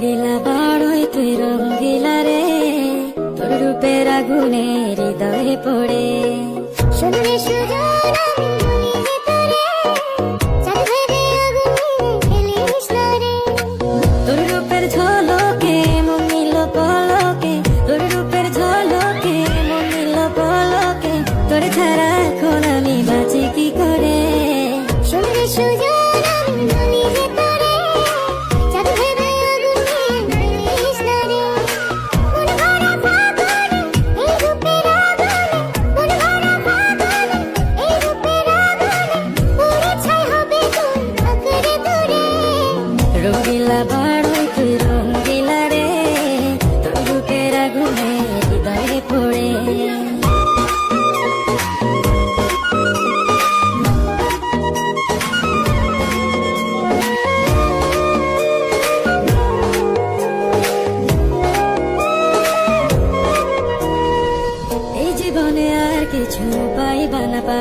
রঙ্গিলা বাড়ই তুই রঙ্গিলা রে, তোর রূপের আগুনে হৃদয়ে পড়ে। শুনলে সুজন আমি বলি যে তোরে, চাঁদ ভেবে আগুনে ফেলিস না রে। তোর রূপের ঝলকে মন নিল পলকে, তোর রূপের ঝলকে মন নিল পলকে, তোর ছাড়া এখন আমি বাঁচি কি করে। শুনলে সুজন আমি বলি যে তোরে, চাঁদ ভেবে আগুনে ফেলিস না রে। মন ভরা ফাগুনে এই রূপের আগুনে, মন ভরা ফাগুনে এই রূপের আগুনে, পুড়ে ছাই হবে তোর আঁকড়ে ধরে। রঙ্গিলা বাড়ই তুই রঙ্গিলা রে, তোর রূপের আগুনে হৃদয়ে পড়ে। এই জীবনে আর কিছু পাইবা না পা